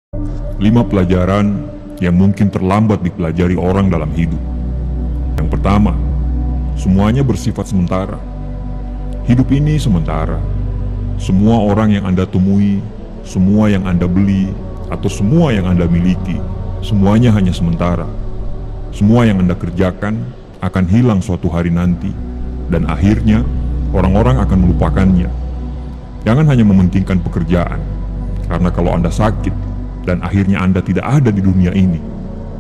5 pelajaran yang mungkin terlambat dipelajari orang dalam hidup. Yang pertama, semuanya bersifat sementara. Hidup ini sementara. Semua orang yang Anda temui, semua yang Anda beli, atau semua yang Anda miliki, semuanya hanya sementara. Semua yang Anda kerjakan akan hilang suatu hari nanti, dan akhirnya orang-orang akan melupakannya. Jangan hanya mementingkan pekerjaan, karena kalau Anda sakit dan akhirnya Anda tidak ada di dunia ini,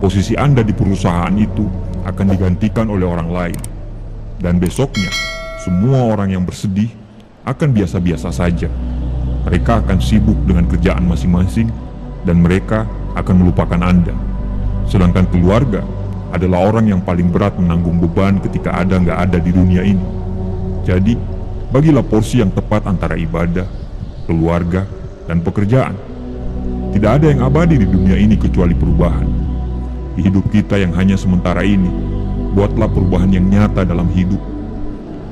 posisi Anda di perusahaan itu akan digantikan oleh orang lain. Dan besoknya, semua orang yang bersedih akan biasa-biasa saja. Mereka akan sibuk dengan kerjaan masing-masing, dan mereka akan melupakan Anda. Sedangkan keluarga adalah orang yang paling berat menanggung beban ketika Anda nggak ada di dunia ini. Jadi, bagilah porsi yang tepat antara ibadah, keluarga, dan pekerjaan. Tidak ada yang abadi di dunia ini kecuali perubahan. Di hidup kita yang hanya sementara ini, buatlah perubahan yang nyata dalam hidup.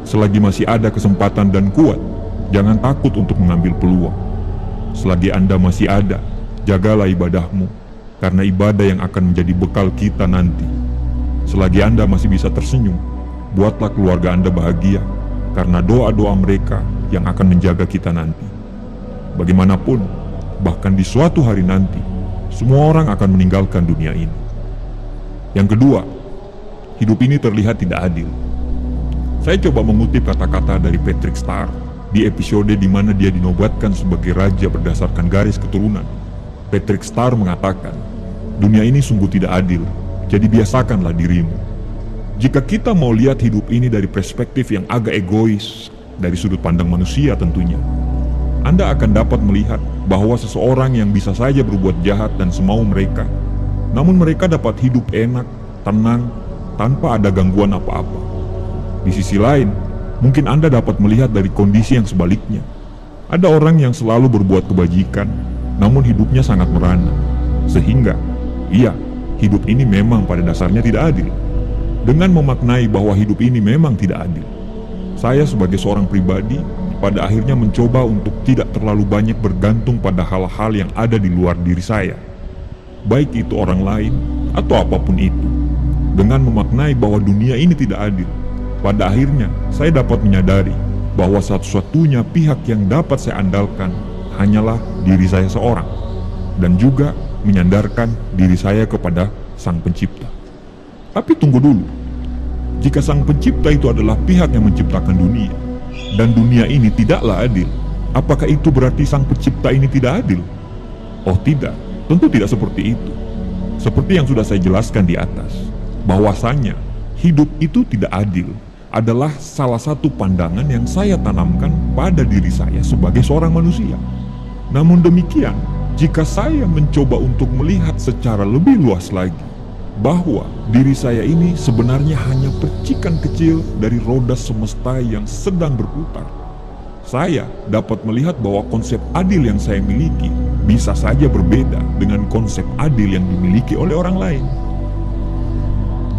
Selagi masih ada kesempatan dan kuat, jangan takut untuk mengambil peluang. Selagi Anda masih ada, jagalah ibadahmu, karena ibadah yang akan menjadi bekal kita nanti. Selagi Anda masih bisa tersenyum, buatlah keluarga Anda bahagia, karena doa-doa mereka yang akan menjaga kita nanti. Bagaimanapun, bahkan di suatu hari nanti, semua orang akan meninggalkan dunia ini. Yang kedua, hidup ini terlihat tidak adil. Saya coba mengutip kata-kata dari Patrick Star di episode di mana dia dinobatkan sebagai raja berdasarkan garis keturunan. Patrick Star mengatakan, dunia ini sungguh tidak adil, jadi biasakanlah dirimu. Jika kita mau lihat hidup ini dari perspektif yang agak egois, dari sudut pandang manusia tentunya, Anda akan dapat melihat bahwa seseorang yang bisa saja berbuat jahat dan semau mereka, namun mereka dapat hidup enak, tenang, tanpa ada gangguan apa-apa. Di sisi lain, mungkin Anda dapat melihat dari kondisi yang sebaliknya. Ada orang yang selalu berbuat kebajikan, namun hidupnya sangat merana. Sehingga, iya, hidup ini memang pada dasarnya tidak adil. Dengan memaknai bahwa hidup ini memang tidak adil, saya sebagai seorang pribadi pada akhirnya mencoba untuk tidak terlalu banyak bergantung pada hal-hal yang ada di luar diri saya, baik itu orang lain atau apapun itu. Dengan memaknai bahwa dunia ini tidak adil, pada akhirnya saya dapat menyadari bahwa satu-satunya pihak yang dapat saya andalkan hanyalah diri saya seorang, dan juga menyandarkan diri saya kepada Sang Pencipta. Tapi tunggu dulu, jika Sang Pencipta itu adalah pihak yang menciptakan dunia, dan dunia ini tidaklah adil, apakah itu berarti Sang Pencipta ini tidak adil? Oh tidak, tentu tidak seperti itu. Seperti yang sudah saya jelaskan di atas, bahwasanya hidup itu tidak adil adalah salah satu pandangan yang saya tanamkan pada diri saya sebagai seorang manusia. Namun demikian, jika saya mencoba untuk melihat secara lebih luas lagi, bahwa diri saya ini sebenarnya hanya percikan kecil dari roda semesta yang sedang berputar, saya dapat melihat bahwa konsep adil yang saya miliki bisa saja berbeda dengan konsep adil yang dimiliki oleh orang lain.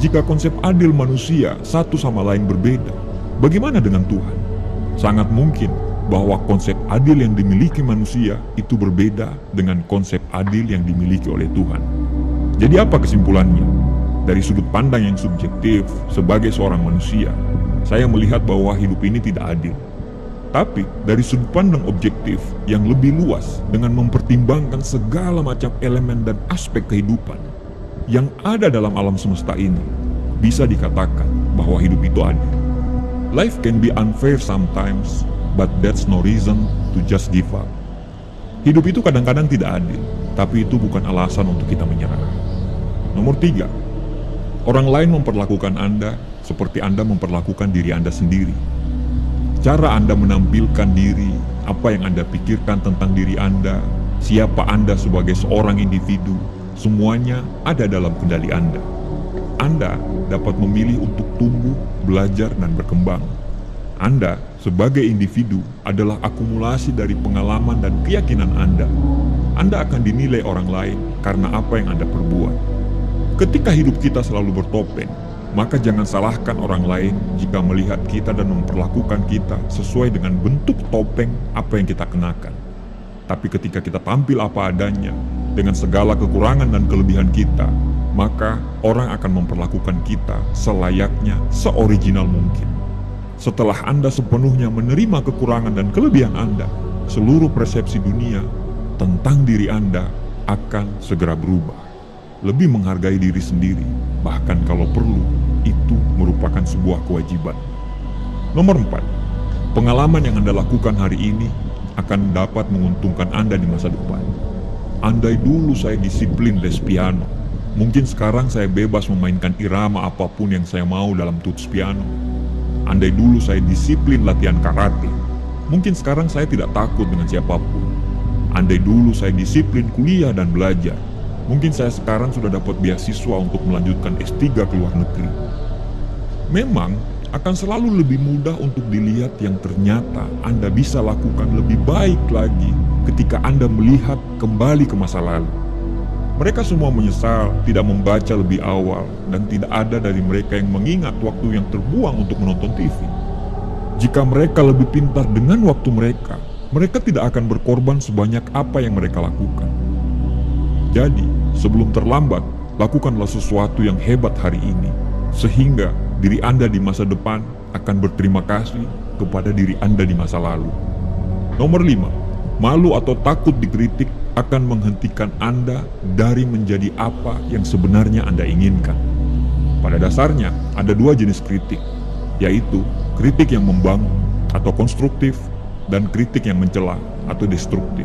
Jika konsep adil manusia satu sama lain berbeda, bagaimana dengan Tuhan? Sangat mungkin bahwa konsep adil yang dimiliki manusia itu berbeda dengan konsep adil yang dimiliki oleh Tuhan. Jadi apa kesimpulannya? Dari sudut pandang yang subjektif sebagai seorang manusia, saya melihat bahwa hidup ini tidak adil. Tapi dari sudut pandang objektif yang lebih luas dengan mempertimbangkan segala macam elemen dan aspek kehidupan yang ada dalam alam semesta ini, bisa dikatakan bahwa hidup itu adil. Life can be unfair sometimes, but that's no reason to just give up. Hidup itu kadang-kadang tidak adil, tapi itu bukan alasan untuk kita menyerah. Nomor 3, orang lain memperlakukan Anda seperti Anda memperlakukan diri Anda sendiri. Cara Anda menampilkan diri, apa yang Anda pikirkan tentang diri Anda, siapa Anda sebagai seorang individu, semuanya ada dalam kendali Anda. Anda dapat memilih untuk tumbuh, belajar, dan berkembang. Anda sebagai individu adalah akumulasi dari pengalaman dan keyakinan Anda. Anda akan dinilai orang lain karena apa yang Anda perbuat. Ketika hidup kita selalu bertopeng, maka jangan salahkan orang lain jika melihat kita dan memperlakukan kita sesuai dengan bentuk topeng apa yang kita kenakan. Tapi ketika kita tampil apa adanya, dengan segala kekurangan dan kelebihan kita, maka orang akan memperlakukan kita selayaknya, seoriginal mungkin. Setelah Anda sepenuhnya menerima kekurangan dan kelebihan Anda, seluruh persepsi dunia tentang diri Anda akan segera berubah. Lebih menghargai diri sendiri, bahkan kalau perlu, itu merupakan sebuah kewajiban. Nomor 4, pengalaman yang Anda lakukan hari ini akan dapat menguntungkan Anda di masa depan. Andai dulu saya disiplin les piano, mungkin sekarang saya bebas memainkan irama apapun yang saya mau dalam tuts piano. Andai dulu saya disiplin latihan karate, mungkin sekarang saya tidak takut dengan siapapun. Andai dulu saya disiplin kuliah dan belajar, mungkin saya sekarang sudah dapat beasiswa untuk melanjutkan S3 ke luar negeri. Memang akan selalu lebih mudah untuk dilihat yang ternyata Anda bisa lakukan lebih baik lagi ketika Anda melihat kembali ke masa lalu. Mereka semua menyesal tidak membaca lebih awal, dan tidak ada dari mereka yang mengingat waktu yang terbuang untuk menonton TV. Jika mereka lebih pintar dengan waktu mereka, mereka tidak akan berkorban sebanyak apa yang mereka lakukan. Jadi, sebelum terlambat, lakukanlah sesuatu yang hebat hari ini, sehingga diri Anda di masa depan akan berterima kasih kepada diri Anda di masa lalu. Nomor 5, malu atau takut dikritik akan menghentikan Anda dari menjadi apa yang sebenarnya Anda inginkan. Pada dasarnya, ada dua jenis kritik, yaitu kritik yang membangun atau konstruktif, dan kritik yang mencela atau destruktif.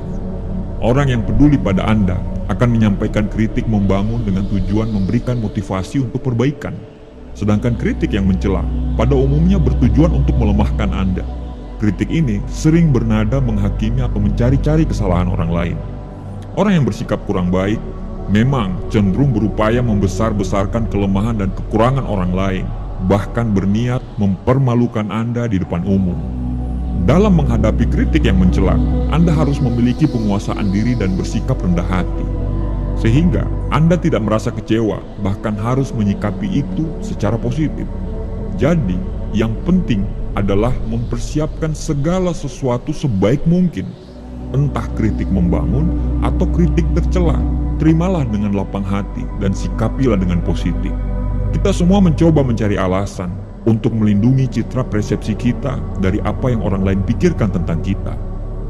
Orang yang peduli pada Anda akan menyampaikan kritik membangun dengan tujuan memberikan motivasi untuk perbaikan. Sedangkan kritik yang mencela pada umumnya bertujuan untuk melemahkan Anda. Kritik ini sering bernada menghakimi atau mencari-cari kesalahan orang lain. Orang yang bersikap kurang baik memang cenderung berupaya membesar-besarkan kelemahan dan kekurangan orang lain, bahkan berniat mempermalukan Anda di depan umum. Dalam menghadapi kritik yang mencela, Anda harus memiliki penguasaan diri dan bersikap rendah hati, sehingga Anda tidak merasa kecewa, bahkan harus menyikapi itu secara positif. Jadi, yang penting adalah mempersiapkan segala sesuatu sebaik mungkin. Entah kritik membangun atau kritik tercela, terimalah dengan lapang hati dan sikapilah dengan positif. Kita semua mencoba mencari alasan untuk melindungi citra persepsi kita dari apa yang orang lain pikirkan tentang kita.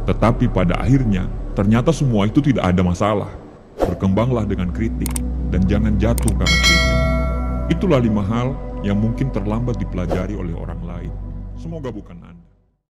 Tetapi pada akhirnya, ternyata semua itu tidak ada masalah. Berkembanglah dengan kritik, dan jangan jatuh karena kritik. Itulah 5 hal yang mungkin terlambat dipelajari oleh orang lain. Semoga bukan Anda.